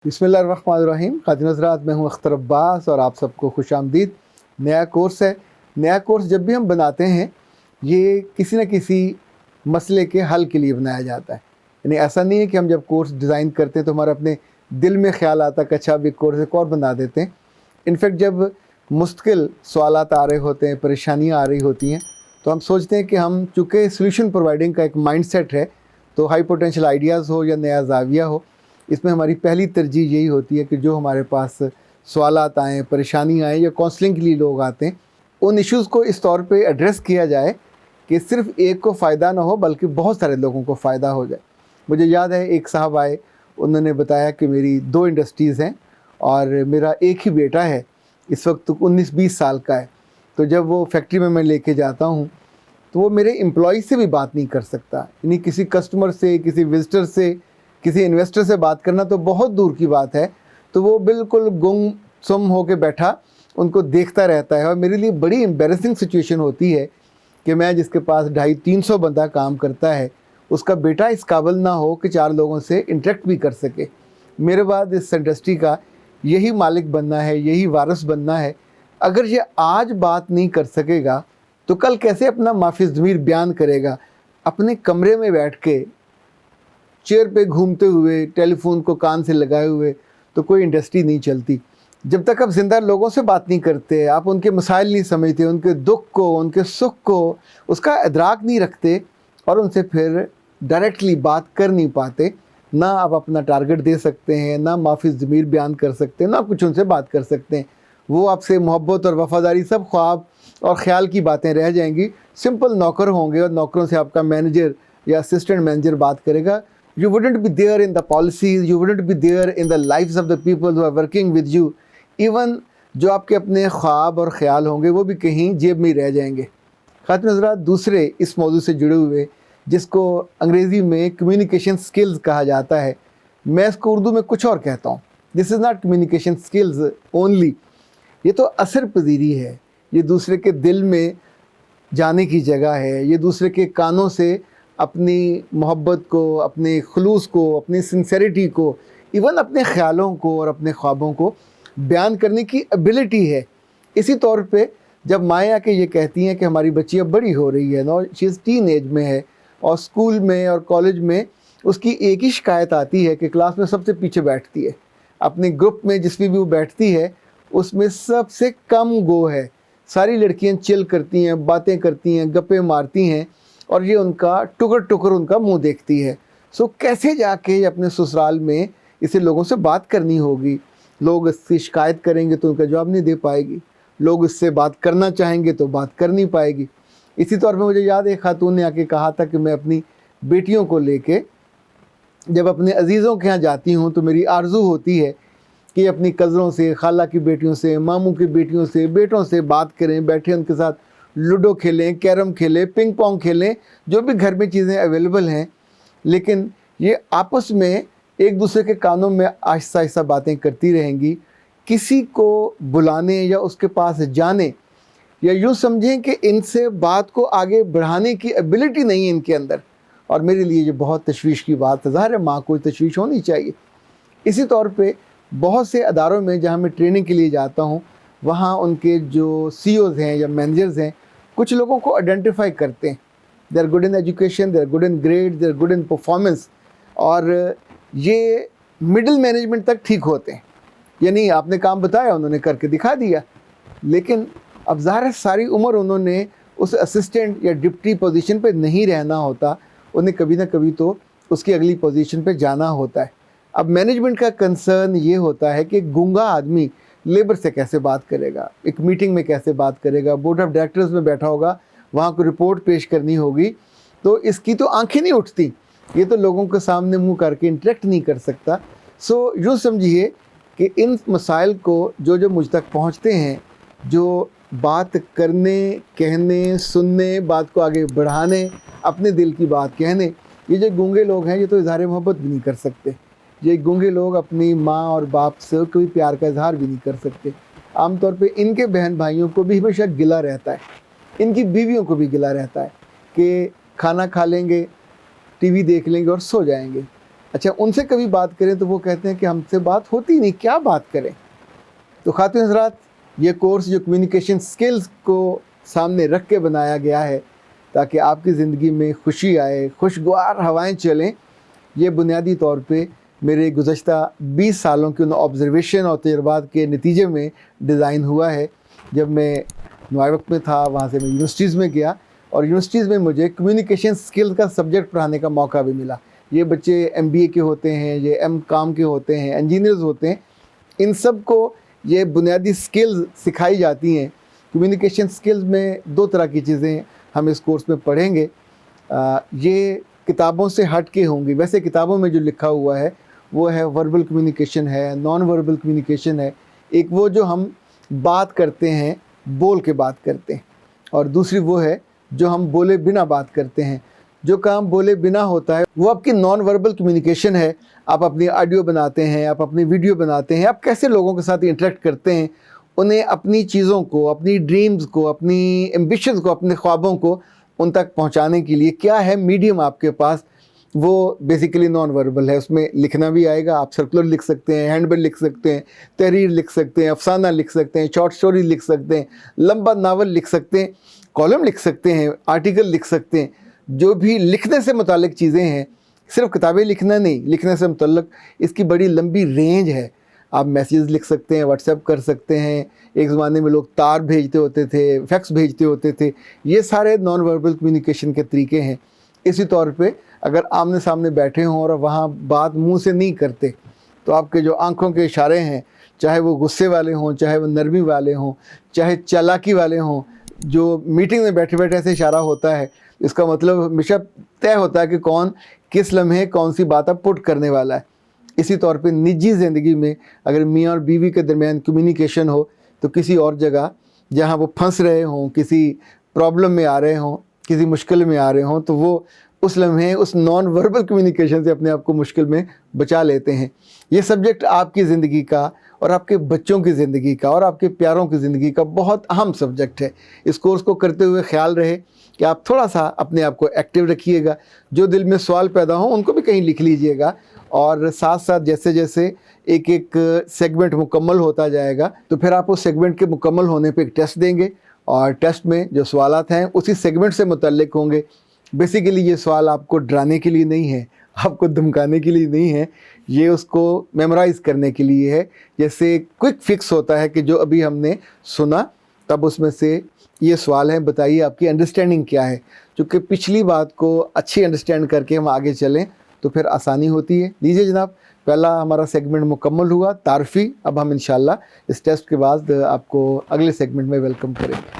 बिस्मिल्लाहिर्रहमानिर्रहीम। खातिन हज़रात, मैं हूं अख्तर अब्बास और आप सबको खुश आमदीद। नया कोर्स है। नया कोर्स जब भी हम बनाते हैं ये किसी न किसी मसले के हल के लिए बनाया जाता है। यानी ऐसा नहीं है कि हम जब कोर्स डिज़ाइन करते हैं तो हमारा अपने दिल में ख्याल आता है कि अच्छा अब एक कोर्स एक और बना देते हैं। इनफैक्ट जब मुश्किल सवालात आ रहे होते हैं, परेशानियाँ आ रही होती हैं, तो हम सोचते हैं कि हम चूँकि सोल्यूशन प्रोवाइडिंग का एक माइंडसेट है, तो हाई पोटेंशियल आइडियाज़ हो या नया ज़ाविया हो, इसमें हमारी पहली तरजीह यही होती है कि जो हमारे पास सवालात आएँ, परेशानी आएँ या काउंसलिंग के लिए लोग आते हैं, उन इश्यूज़ को इस तौर पे एड्रेस किया जाए कि सिर्फ़ एक को फ़ायदा ना हो बल्कि बहुत सारे लोगों को फ़ायदा हो जाए। मुझे याद है एक साहब आए, उन्होंने बताया कि मेरी 2 इंडस्ट्रीज़ हैं और मेरा एक ही बेटा है, इस वक्त 19-20 साल का है। तो जब वो फैक्ट्री में मैं लेके जाता हूँ तो वो मेरे एम्प्लॉई से भी बात नहीं कर सकता। यानी किसी कस्टमर से, किसी विज़िटर से, किसी इन्वेस्टर से बात करना तो बहुत दूर की बात है। तो वो बिल्कुल गुमसुम होके बैठा उनको देखता रहता है और मेरे लिए बड़ी एम्बैरेसिंग सिचुएशन होती है कि मैं जिसके पास 250-300 बंदा काम करता है, उसका बेटा इस काबिल ना हो कि 4 लोगों से इंटरेक्ट भी कर सके। मेरे बाद इस इंडस्ट्री का यही मालिक बनना है, यही वारिस बनना है। अगर ये आज बात नहीं कर सकेगा तो कल कैसे अपना माफ़ी ज़मीर बयान करेगा? अपने कमरे में बैठ के चेयर पे घूमते हुए, टेलीफोन को कान से लगाए हुए तो कोई इंडस्ट्री नहीं चलती। जब तक आप ज़िंदा लोगों से बात नहीं करते, आप उनके मसाइल नहीं समझते, उनके दुख को, उनके सुख को, उसका इदराक नहीं रखते और उनसे फिर डायरेक्टली बात कर नहीं पाते, ना आप अपना टारगेट दे सकते हैं, ना माफ़ी ज़मीर बयान कर सकते हैं, ना कुछ उनसे बात कर सकते हैं। वो आपसे मोहब्बत और वफ़ादारी सब ख्वाब और ख़्याल की बातें रह जाएंगी। सिंपल नौकर होंगे और नौकरों से आपका मैनेजर या असिस्टेंट मैनेजर बात करेगा। You wouldn't be there in the policies, you wouldn't be there in the lives of the people who are working with you. Even जो आपके अपने ख्वाब और ख़्याल होंगे वो भी कहीं जेब में ही रह जाएंगे। खातिन हज़रात, दूसरे इस मौजू से जुड़े हुए जिसको अंग्रेज़ी में कम्युनिकेशन स्किल्स कहा जाता है, मैं इसको उर्दू में कुछ और कहता हूँ। This is not communication skills only, ये तो असर पजीरी है। ये दूसरे के दिल में जाने की जगह है, ये दूसरे के कानों से अपनी मोहब्बत को, अपने खुलूस को, अपनी सिंसेरिटी को, इवन अपने ख़्यालों को और अपने ख्वाबों को बयान करने की एबिलिटी है। इसी तौर पे जब माएँ आके ये कहती हैं कि हमारी बच्ची अब बड़ी हो रही है, no she is teenage में है और स्कूल में और कॉलेज में उसकी एक ही शिकायत आती है कि क्लास में सबसे पीछे बैठती है, अपने ग्रुप में जिसमें भी वो बैठती है उसमें सबसे कम गो है। सारी लड़कियाँ चिल करती हैं, बातें करती हैं, गप्पे मारती हैं और ये उनका टुकर टुकर उनका मुंह देखती है। सो कैसे जाके अपने ससुराल में इसे लोगों से बात करनी होगी? लोग इससे शिकायत करेंगे तो उनका जवाब नहीं दे पाएगी, लोग इससे बात करना चाहेंगे तो बात कर नहीं पाएगी। इसी तौर पे मुझे याद है एक खातून ने आके कहा था कि मैं अपनी बेटियों को लेके जब अपने अजीज़ों के यहाँ जाती हूँ तो मेरी आरज़ू होती है कि अपनी कज़नों से, खाला की बेटियों से, मामू की बेटियों से, बेटों से बात करें, बैठे उनके साथ लूडो खेलें, कैरम खेलें, पिंग पोंग खेलें, जो भी घर में चीज़ें अवेलेबल हैं। लेकिन ये आपस में एक दूसरे के कानों में आहिस्ता आहिस्ता बातें करती रहेंगी। किसी को बुलाने या उसके पास जाने या यूँ समझें कि इनसे बात को आगे बढ़ाने की एबिलिटी नहीं है इनके अंदर। और मेरे लिए ये बहुत तशवीश की बात है। ज़ाहिर है माँ को तशवीश होनी चाहिए। इसी तौर पे बहुत से अदारों में जहाँ मैं ट्रेनिंग के लिए जाता हूँ, वहाँ उनके जो CEOs हैं या मैनेजर्स हैं, कुछ लोगों को आइडेंटिफाई करते हैं। They are good in education, they are good in grade, they are good in performance, और ये मिडिल मैनेजमेंट तक ठीक होते हैं। यानी आपने काम बताया, उन्होंने करके दिखा दिया, लेकिन अब ज़ाहिर है सारी उम्र उन्होंने उस असिस्टेंट या डिप्टी पोजीशन पे नहीं रहना होता, उन्हें कभी ना कभी तो उसकी अगली पोजीशन पे जाना होता है। अब मैनेजमेंट का कंसर्न ये होता है कि गूंगा आदमी लेबर से कैसे बात करेगा, एक मीटिंग में कैसे बात करेगा, बोर्ड ऑफ डायरेक्टर्स में बैठा होगा, वहाँ को रिपोर्ट पेश करनी होगी, तो इसकी तो आंखें नहीं उठती, ये तो लोगों के सामने मुंह करके इंटरेक्ट नहीं कर सकता। सो यूँ समझिए कि इन मसाइल को जो मुझ तक पहुँचते हैं, जो बात करने, कहने, सुनने, बात को आगे बढ़ाने, अपने दिल की बात कहने, ये जो गूंगे लोग हैं ये तो इजहार मोहब्बत भी नहीं कर सकते। ये गूंगे लोग अपनी माँ और बाप से कोई प्यार का इजहार भी नहीं कर सकते। आमतौर पे इनके बहन भाइयों को भी हमेशा गिला रहता है, इनकी बीवियों को भी गिला रहता है कि खाना खा लेंगे, टीवी देख लेंगे और सो जाएंगे। اچھا ان سے کبھی بات کریں تو وہ کہتے ہیں کہ ہم سے بات ہوتی نہیں، کیا بات کریں. تو خواتین حضرات، یہ کورس جو کمیونیکیشن سکلز کو سامنے رکھ کے بنایا گیا ہے تاکہ آپ کی زندگی میں خوشی آئے، خوشگوار ہوائیں چلیں، یہ بنیادی طور پہ میرے گزشتہ 20 سالوں کے ان آبزرویشن اور تجربات کے نتیجے میں ڈیزائن ہوا ہے. جب میں نوائے وقت میں تھا، وہاں سے میں یونیورسٹیز میں گیا، اور یونیورسٹیز میں مجھے کمیونیکیشن سکلز کا سبجیکٹ پڑھانے کا موقع بھی ملا. یہ بچے MBA کے ہوتے ہیں، یہ M.Com کے ہوتے ہیں، انجینئرز ہوتے ہیں، ان سب کو یہ بنیادی سکلز سکھائی جاتی ہیں. کمیونیکیشن سکلز میں 2 طرح کی چیزیں ہم اس کورس میں پڑھیں گے. یہ کتابوں سے ہٹ کے ہوں گی. ویسے کتابوں میں جو لکھا ہوا ہے وہ ہے وربل کمیونیکیشن ہے، نان وربل کمیونیکیشن ہے. ایک وہ جو ہم بات کرتے ہیں، بول کے بات کرتے ہیں، اور دوسری وہ ہے جو ہم بولے بنا بات کرتے ہیں. جو کام بولے بنا ہوتا ہے وہ آپ کی نان وربل کمیونیکیشن ہے. آپ اپنی آڈیو بناتے ہیں، آپ اپنی ویڈیو بناتے ہیں، آپ کیسے لوگوں کے ساتھ انٹریکٹ کرتے ہیں، انہیں اپنی چیزوں کو، اپنی ڈریمز کو، اپنی ایمبیشنز کو، اپنے خوابوں کو ان تک پہنچانے کے لیے کیا ہے میڈیم آپ کے پاس، وہ بیسیکلی نان وربل ہے. اس میں لکھنا بھی آئے گا. آپ سرکولر لکھ سکتے ہیں، ہینڈ بل لکھ سکتے ہیں، تحریر لکھ سکتے ہیں، افسانہ لکھ سکتے ہیں، شارٹ سٹوری لکھ سکتے ہیں، لمبا ناول لکھ سکتے ہیں، کالم لکھ سکتے ہیں، آرٹیکل لکھ سکتے ہیں. جو بھی لکھنے سے متعلق چیزیں ہیں، صرف کتابیں لکھنا نہیں، لکھنے سے متعلق اس کی بڑی لمبی رینج ہے. آپ میسیج لکھ سکتے ہیں، واٹس ایپ کر سکتے ہیں. ایک زمانے میں لوگ تار بھیجتے ہوتے تھے، فیکس بھیجتے ہوتے تھے. یہ سارے نان وربل کمیونیکیشن کے طریقے ہیں. اسی طور پہ اگر آمنے سامنے بیٹھے ہوں اور وہاں بات منہ سے نہیں کرتے تو آپ کے جو آنکھوں کے اشارے ہیں، چاہے وہ غصے والے ہوں، چاہے وہ نرمی والے ہوں، چاہے چالاکی والے ہوں، جو میٹنگ میں بیٹھے بیٹھے ایسے اشارہ ہوتا ہے، اس کا مطلب ہمیشہ طے ہوتا ہے کہ کون کس لمحے کون سی بات اب پٹ کرنے والا ہے. اسی طور پہ نجی زندگی میں اگر میاں اور بیوی کے درمیان کمیونیکیشن ہو تو کسی اور جگہ جہاں وہ پھنس رہے ہوں، کسی پرابلم میں آ رہے ہوں، کسی مشکل میں آ رہے ہوں، تو وہ اس لمحے اس نان وربل کمیونیکیشن سے اپنے آپ کو مشکل میں بچا لیتے ہیں. یہ سبجیکٹ آپ کی زندگی کا اور آپ کے بچوں کی زندگی کا اور آپ کے پیاروں کی زندگی کا بہت اہم سبجیکٹ ہے. اس کورس کو کرتے ہوئے خیال رہے کہ آپ تھوڑا سا اپنے آپ کو ایکٹیو رکھیے گا. جو دل میں سوال پیدا ہوں ان کو بھی کہیں لکھ لیجئے گا، اور ساتھ ساتھ جیسے جیسے ایک ایک سیگمنٹ مکمل ہوتا جائے گا تو پھر آپ اس سیگمنٹ کے مکمل ہونے پہ ایک ٹیسٹ دیں گے، اور ٹیسٹ میں جو سوالات ہیں اسی سیگمنٹ سے متعلق ہوں گے. بیسیکلی یہ سوال آپ کو ڈرانے کے لیے نہیں ہے، آپ کو دھمکانے کے لیے نہیں ہے، یہ اس کو میمورائز کرنے کے لیے ہے. جیسے کوئک فکس ہوتا ہے کہ جو ابھی ہم نے سنا تب اس میں سے یہ سوال ہے، بتائیے آپ کی انڈرسٹینڈنگ کیا ہے. چونکہ پچھلی بات کو اچھی انڈرسٹینڈ کر کے ہم آگے چلیں تو پھر آسانی ہوتی ہے. لیجیے جناب، پہلا ہمارا سیگمنٹ مکمل ہوا، تعارفی. اب ہم انشاءاللہ اس ٹیسٹ کے بعد آپ کو اگلے سیگمنٹ میں ویلکم کریں گے.